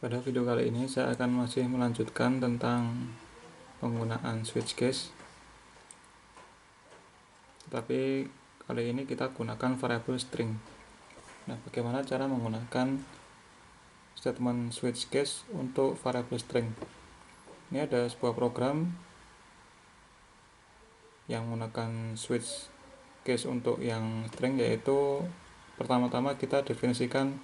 Pada video kali ini saya akan masih melanjutkan tentang penggunaan switch case, tapi kali ini kita gunakan variabel string. Nah, bagaimana cara menggunakan statement switch case untuk variabel string? Ini ada sebuah program yang menggunakan switch case untuk yang string, yaitu pertama-tama kita definisikan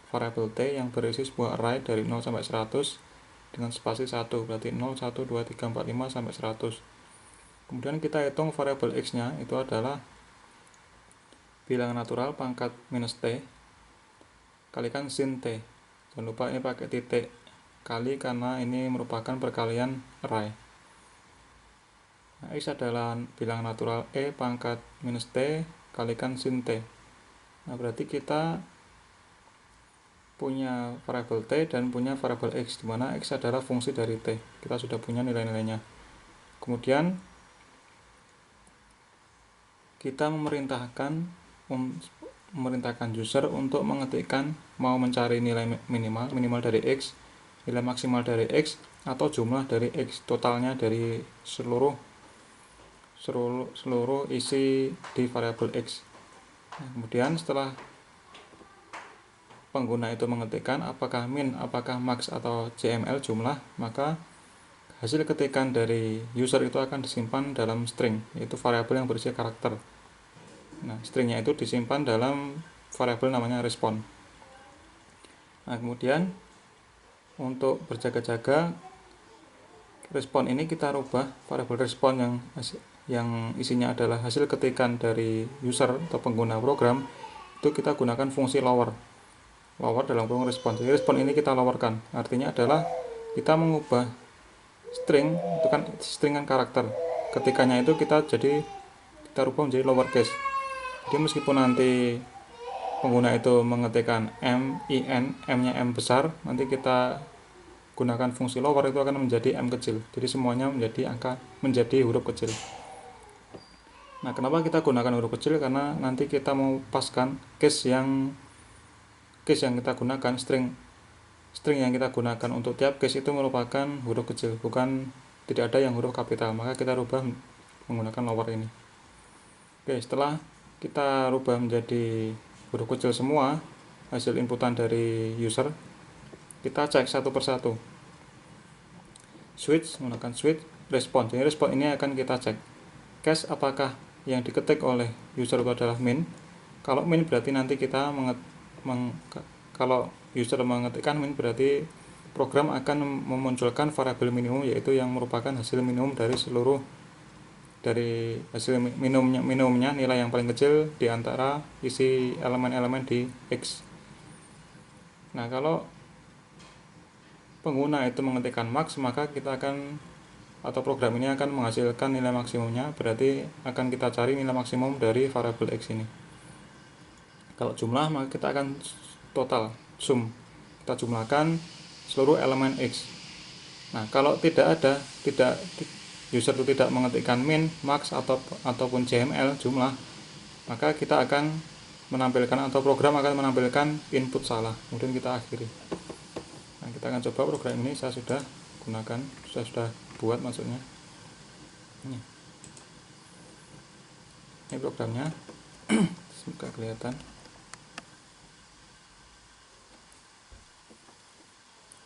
variabel t yang berisi sebuah array dari 0 sampai 100 dengan spasi 1, berarti 0, 1, 2, 3, 4, 5 sampai 100. Kemudian kita hitung variabel x-nya, itu adalah bilangan natural pangkat minus t kalikan sin t. Jangan lupa ini pakai titik kali karena ini merupakan perkalian array. Nah, x adalah bilangan natural e pangkat minus t kalikan sin t. Nah, berarti kita punya variabel t dan punya variabel x, di mana x adalah fungsi dari t. Kita sudah punya nilai-nilainya. Kemudian kita memerintahkan user untuk mengetikkan mau mencari nilai minimal dari x, nilai maksimal dari x, atau jumlah dari x, totalnya dari seluruh isi di variabel x. Nah, kemudian setelah pengguna itu mengetikkan apakah min, apakah max, atau cml jumlah, maka hasil ketikan dari user itu akan disimpan dalam string, yaitu variabel yang berisi karakter. Nah, stringnya itu disimpan dalam variabel namanya respon. Nah, kemudian untuk berjaga-jaga, respon ini kita rubah variabel respon yang isinya adalah hasil ketikan dari user atau pengguna program, itu kita gunakan fungsi lower dalam kurung respon. Jadi respon ini kita lowerkan, artinya adalah kita mengubah string, itu kan string kan karakter, ketikannya itu kita rubah menjadi lowercase. Jadi meskipun nanti pengguna itu mengetikkan m-nya m besar, nanti kita gunakan fungsi lower, itu akan menjadi m kecil. Jadi semuanya menjadi huruf kecil. Nah, kenapa kita gunakan huruf kecil? Karena nanti kita mau paskan case yang kita gunakan, string yang kita gunakan untuk tiap case itu merupakan huruf kecil, tidak ada yang huruf kapital, maka kita rubah menggunakan lower ini. Oke, setelah kita rubah menjadi huruf kecil semua hasil inputan dari user, kita cek satu persatu. Menggunakan switch respon. Jadi respon ini akan kita cek case apakah yang diketik oleh user itu adalah min. Kalau min berarti nanti kita kalau user mengetikkan min, berarti program akan memunculkan variabel minimum, yaitu yang merupakan hasil minimum dari hasil minimumnya nilai yang paling kecil di antara isi elemen-elemen di X. Nah, kalau pengguna itu mengetikkan max, maka atau program ini akan menghasilkan nilai maksimumnya, berarti akan kita cari nilai maksimum dari variabel X ini. Kalau jumlah, maka kita akan total, sum, kita jumlahkan seluruh elemen X. Nah, kalau user itu tidak mengetikkan min, max, ataupun cml jumlah, maka kita akan menampilkan, atau program akan menampilkan input salah. Kemudian kita akhiri. Nah, kita akan coba program ini. Saya sudah buat maksudnya. Ini programnya. Semoga kelihatan.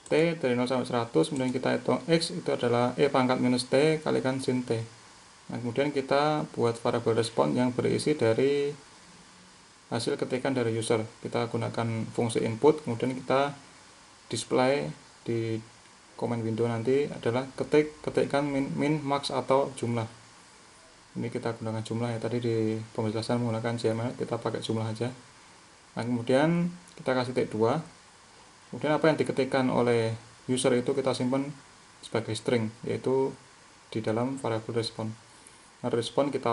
T dari 0 sampai 100, kemudian kita hitung X itu adalah E pangkat minus T kalikan sin T. Nah, kemudian kita buat variabel respon yang berisi dari hasil ketikan dari user. Kita gunakan fungsi input, kemudian kita display di command window nanti adalah ketikkan min, max, atau jumlah. Ini kita gunakan jumlah ya, tadi di penjelasan menggunakan CML kita pakai jumlah aja. Nah, kemudian kita kasih titik 2. Kemudian apa yang diketikkan oleh user itu kita simpan sebagai string, yaitu di dalam variabel respon. Nah, respon kita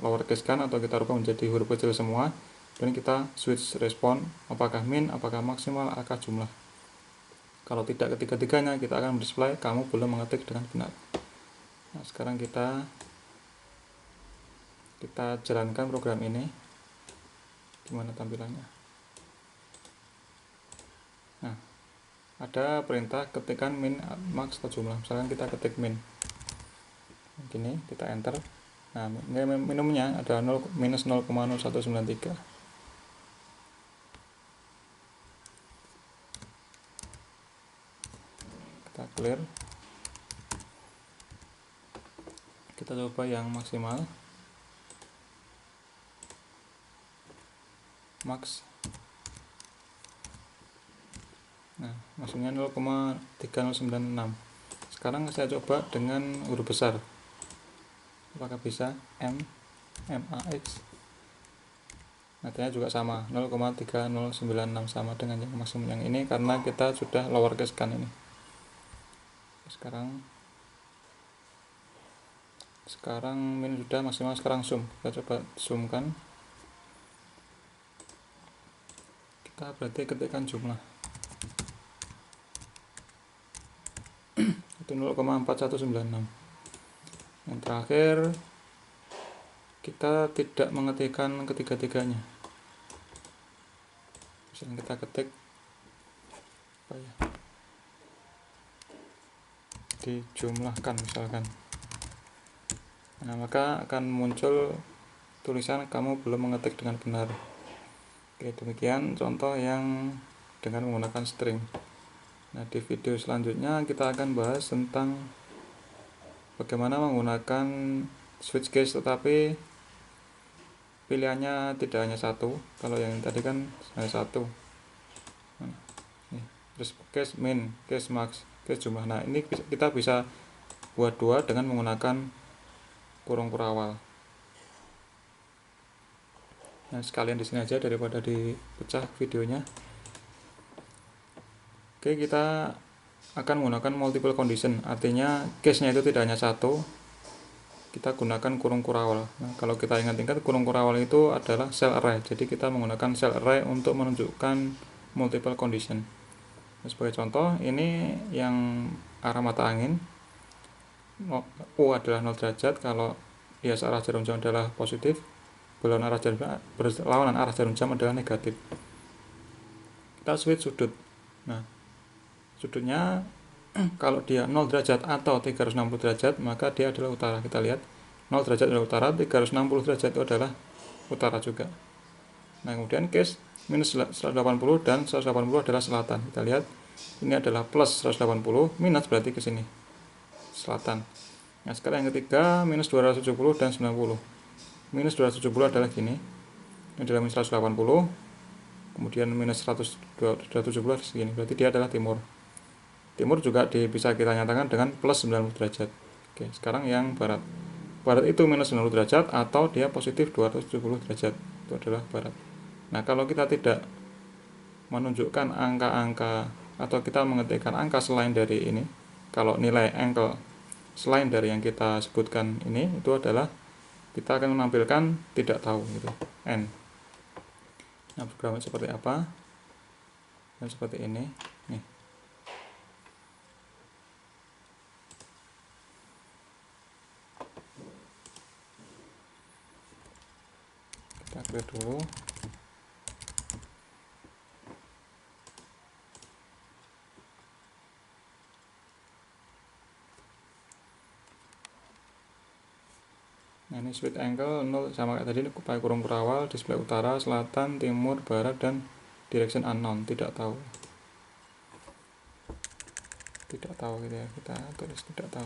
lowercase kan, atau kita rubah menjadi huruf kecil semua, dan kita switch respon apakah min, apakah maksimal, apakah jumlah. Kalau tidak ketiga-tiganya, kita akan display kamu belum mengetik dengan benar. Nah, sekarang kita jalankan program ini. Gimana tampilannya? Nah, ada perintah ketikkan min, max atau jumlah. Misalkan kita ketik min gini, kita enter. Nah, ini minimumnya ada minus 0,0193. Kita clear, kita coba yang maksimal, max. Nah, maksudnya 0,3096. Sekarang saya coba dengan huruf besar. Apakah bisa? max. Nantinya juga sama, 0,3096, sama dengan yang maksimum yang ini karena kita sudah lowercase kan ini. Sekarang min sudah maksimal, sekarang zoom. Kita coba zoom kan. Kita berarti ketikkan jumlah. Itu 0,4196. Yang terakhir, kita tidak mengetikkan ketiga-tiganya. Misalnya kita ketik apa ya, dijumlahkan misalkan. Nah, maka akan muncul tulisan kamu belum mengetik dengan benar. Oke, demikian contoh yang dengan menggunakan string. Nah, di video selanjutnya kita akan bahas tentang bagaimana menggunakan switch case, tetapi pilihannya tidak hanya satu. Kalau yang tadi kan hanya satu. Nah, terus case min, case max, case jumlah. Nah, ini kita bisa buat dua dengan menggunakan kurung kurawal. Nah, sekalian di sini aja daripada dipecah videonya. Oke, kita akan menggunakan multiple condition, artinya case-nya itu tidak hanya satu. Kita gunakan kurung kurawal. Nah, kalau kita ingat-ingat, kurung kurawal itu adalah cell array. Jadi kita menggunakan cell array untuk menunjukkan multiple condition. Nah, sebagai contoh, ini yang arah mata angin, U adalah 0 derajat. Kalau bias arah jarum jam adalah positif, berlawanan arah jarum jam adalah negatif. Kita switch sudut. Nah, sudutnya kalau dia 0 derajat atau 360 derajat, maka dia adalah utara. Kita lihat 0 derajat adalah utara, 360 derajat itu adalah utara juga. Nah, kemudian case minus 180 dan 180 adalah selatan. Kita lihat ini adalah plus 180, minus berarti ke sini selatan. Nah, sekarang yang ketiga minus 270 dan 90. Minus 270 adalah gini, ini adalah minus 180, kemudian minus 270 segini, berarti dia adalah timur. Timur juga bisa kita nyatakan dengan plus 90 derajat. Oke, sekarang yang barat. Barat itu minus 90 derajat atau dia positif 270 derajat, itu adalah barat. Nah, kalau kita tidak menunjukkan angka-angka atau kita mengetikkan angka selain dari ini, kalau nilai angle selain dari yang kita sebutkan ini, itu adalah kita akan menampilkan tidak tahu gitu, n. Nah, programnya seperti apa? Dan seperti ini nih. Kita clear dulu. Nah, ini switch angle 0 sama kayak tadi, pakai kurung kurawal, display utara, selatan, timur, barat, dan direction unknown, tidak tahu. Tidak tahu gitu ya, kita tulis tidak tahu.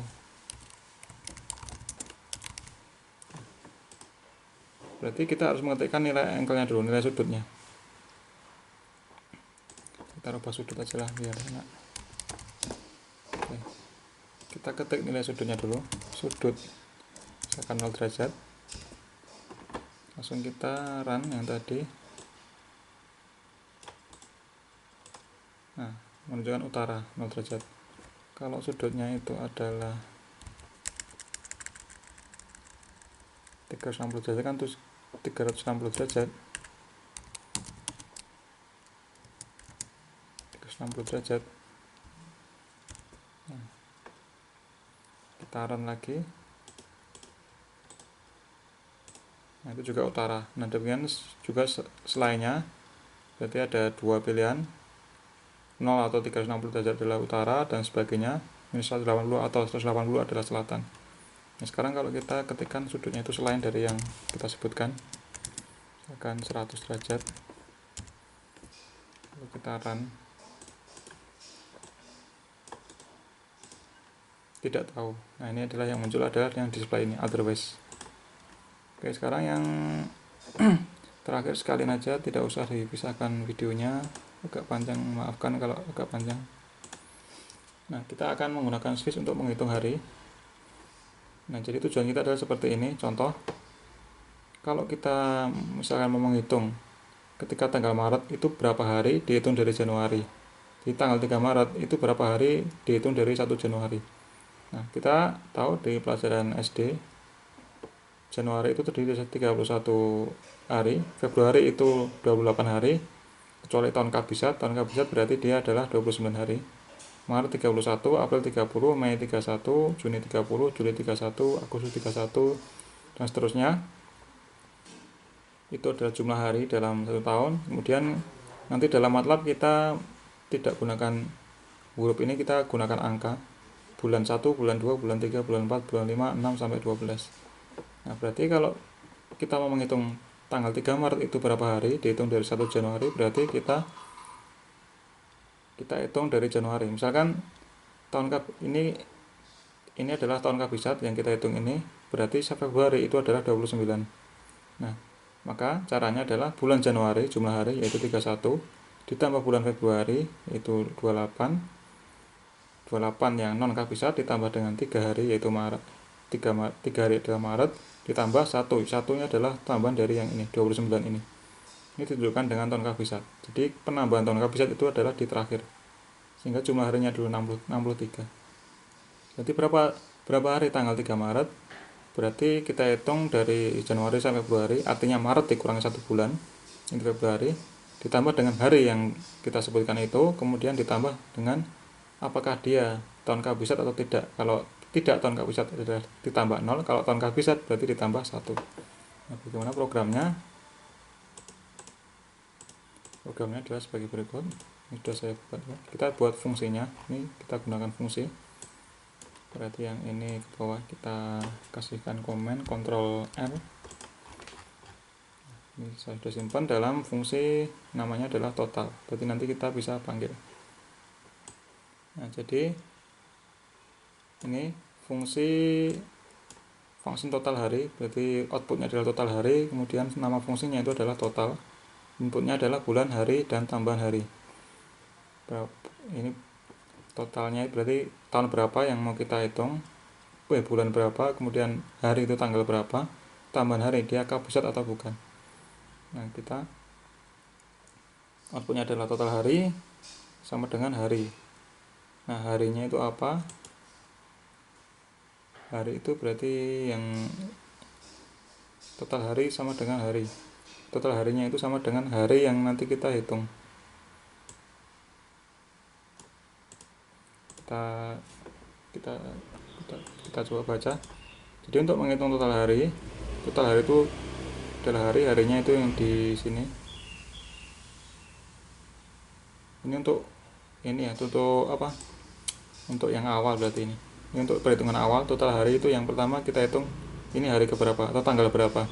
Berarti kita harus mengetikkan nilai angle-nya dulu, nilai sudutnya. Kita rubah sudut aja lah biar enak. Oke. Kita ketik nilai sudutnya dulu, sudut misalkan 0 derajat. Langsung kita run yang tadi. Nah, menunjukkan utara 0 derajat. Kalau sudutnya itu adalah 360 derajat kan, terus 360 derajat. 360 derajat. Nah, kita run lagi. Nah, itu juga utara. Nah, demikian juga selainnya. Berarti ada dua pilihan, 0 0 atau 360 derajat adalah utara dan sebagainya, minus 180 atau 180 adalah selatan. Nah, sekarang kalau kita ketikkan sudutnya itu selain dari yang kita sebutkan, misalkan 100 derajat, lalu kita run, tidak tahu. Nah, ini adalah yang muncul adalah yang display ini, otherwise. Oke, sekarang yang terakhir sekali aja, tidak usah dipisahkan videonya, agak panjang, maafkan kalau agak panjang. Nah, kita akan menggunakan switch untuk menghitung hari. Nah, jadi tujuan kita adalah seperti ini. Contoh, kalau kita misalkan mau menghitung ketika tanggal Maret itu berapa hari dihitung dari Januari, di tanggal 3 Maret itu berapa hari dihitung dari 1 Januari. Nah, kita tahu di pelajaran SD, Januari itu terdiri dari 31 hari, Februari itu 28 hari, kecuali tahun kabisat berarti dia adalah 29 hari. Maret 31, April 30, Mei 31, Juni 30, Juli 31, Agustus 31, dan seterusnya. Itu adalah jumlah hari dalam satu tahun. Kemudian nanti dalam MATLAB kita tidak gunakan huruf ini, kita gunakan angka. Bulan 1, bulan 2, bulan 3, bulan 4, bulan 5, 6, sampai 12. Nah, berarti kalau kita mau menghitung tanggal 3 Maret itu berapa hari, dihitung dari 1 Januari, berarti kita hitung dari Januari. Misalkan ini adalah tahun kabisat yang kita hitung ini, berarti Februari itu adalah 29. Nah, maka caranya adalah bulan Januari jumlah hari yaitu 31 ditambah bulan Februari yaitu 28 yang non kabisat ditambah dengan 3 hari yaitu Maret, 3 hari adalah Maret, ditambah satunya adalah tambahan dari yang ini 29 ini. Ini ditunjukkan dengan tahun kabisat. Jadi penambahan tahun kabisat itu adalah di terakhir, sehingga jumlah harinya dulu 63. Jadi berapa hari tanggal 3 Maret? Berarti kita hitung dari Januari sampai Februari, artinya Maret dikurangi 1 bulan, ini Februari, ditambah dengan hari yang kita sebutkan itu, kemudian ditambah dengan apakah dia tahun kabisat atau tidak. Kalau tidak tahun kabisat adalah ditambah 0, kalau tahun kabisat berarti ditambah 1. Nah, bagaimana programnya? Programnya adalah sebagai berikut. Ini sudah saya buat. Kita buat fungsinya. Ini kita gunakan fungsi. Berarti yang ini ke bawah kita kasihkan komen Ctrl R. Ini saya sudah simpan dalam fungsi namanya adalah total. Berarti nanti kita bisa panggil. Nah, jadi ini fungsi total hari. Berarti outputnya adalah total hari. Kemudian nama fungsinya itu adalah total. Inputnya adalah bulan, hari, dan tambahan hari. Ini totalnya berarti tahun berapa yang mau kita hitung, bulan berapa, kemudian hari itu tanggal berapa, tambahan hari dia kabisat atau bukan. Nah, kita outputnya adalah total hari sama dengan hari. Nah, harinya itu apa? Hari itu berarti yang total hari sama dengan hari. Total harinya itu sama dengan hari yang nanti kita hitung. Kita coba baca. Jadi untuk menghitung total hari itu adalah harinya itu yang di sini. Ini untuk apa? Untuk yang awal berarti ini. Ini untuk perhitungan awal. Total hari itu yang pertama kita hitung ini hari keberapa atau tanggal berapa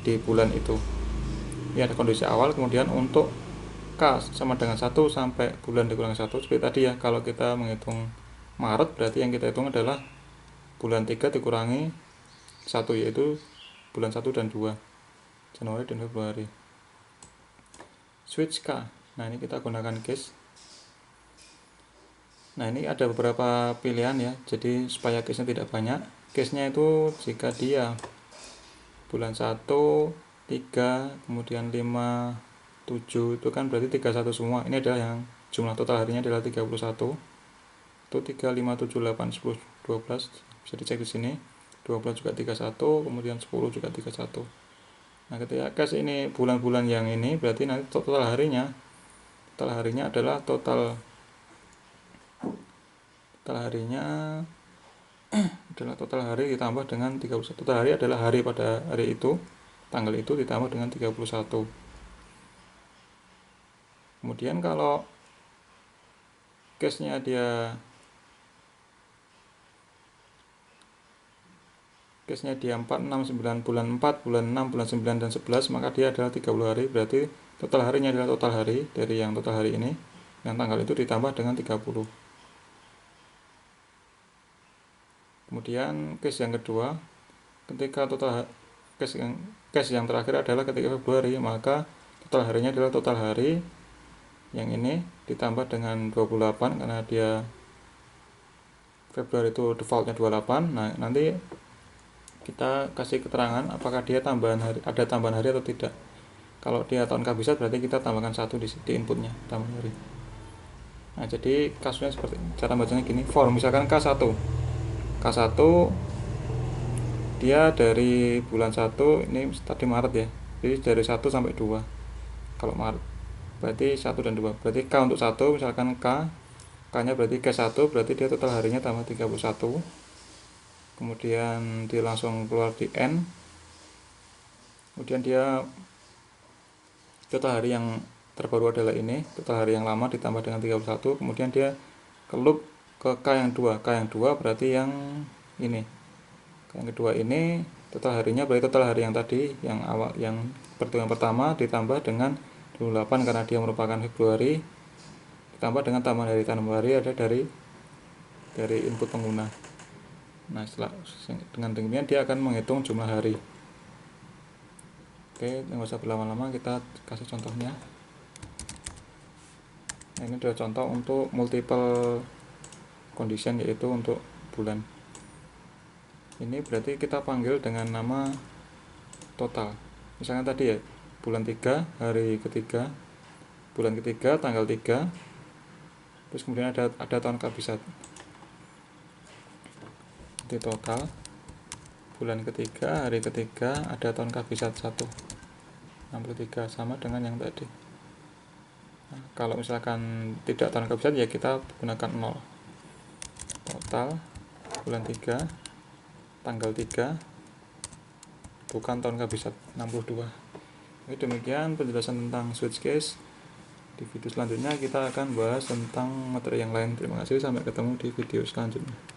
di bulan itu. Ini ada kondisi awal. Kemudian untuk K sama dengan 1 sampai bulan dikurangi 1. Seperti tadi ya, kalau kita menghitung Maret berarti yang kita hitung adalah bulan 3 dikurangi 1, yaitu bulan 1 dan 2, Januari dan Februari. Switch K. Nah, ini kita gunakan case. Nah, ini ada beberapa pilihan ya. Jadi supaya case-nya tidak banyak, case-nya itu jika dia bulan 1, 3, kemudian 5, 7 itu kan berarti 31 semua. Ini adalah yang jumlah total harinya adalah 31. Itu 3, 5, 7, 8, 10, 12. Bisa dicek di sini. 12 juga 31, kemudian 10 juga 31. Nah, ketika case ini bulan-bulan yang ini berarti nanti total harinya adalah total hari ditambah dengan 31. Total hari adalah hari pada hari itu, tanggal itu ditambah dengan 31. Kemudian kalau case-nya dia 4, 6, 9, bulan 4, bulan 6, bulan 9, dan 11, maka dia adalah 30 hari. Berarti total harinya adalah total hari dari yang total hari ini, yang tanggal itu ditambah dengan 30. Kemudian case yang kedua, ketika total case yang terakhir adalah ketika Februari, maka total harinya adalah total hari yang ini ditambah dengan 28, karena dia Februari itu defaultnya 28. Nah, nanti kita kasih keterangan apakah dia ada tambahan hari atau tidak. Kalau dia tahun kabisat berarti kita tambahkan 1 di inputnya, tambahan hari. Nah, jadi kasusnya seperti cara bacanya gini. For misalkan K1 dia dari bulan 1, ini tadi Maret ya, jadi dari 1 sampai 2. Kalau Maret berarti 1 dan 2, berarti K untuk 1, misalkan K nya berarti K1, berarti dia total harinya tambah 31. Kemudian dia langsung keluar di N, kemudian dia total hari yang terbaru adalah ini, total hari yang lama ditambah dengan 31. Kemudian dia ke loop ke K yang 2 berarti yang ini, K yang kedua ini total harinya berarti total hari yang tadi, yang awal, yang perhitungan pertama ditambah dengan 28 karena dia merupakan Februari, ditambah dengan tambahan hari ada dari input pengguna. Nah, dengan demikian dia akan menghitung jumlah hari. Oke, nggak usah berlama-lama, kita kasih contohnya. Nah, ini adalah contoh untuk multiple condition, yaitu untuk bulan. Ini berarti kita panggil dengan nama total. Misalnya tadi ya, bulan 3, hari ketiga, bulan ketiga, tanggal 3, terus kemudian ada tahun kabisat. Di total bulan ketiga, hari ketiga, ada tahun kabisat 1, 63, sama dengan yang tadi. Nah, kalau misalkan tidak tahun kabisat ya kita gunakan 0. Total bulan 3, tanggal 3, bukan tahun kabisat, 62. Oke, demikian penjelasan tentang switch case. Di video selanjutnya kita akan bahas tentang materi yang lain. Terima kasih, sampai ketemu di video selanjutnya.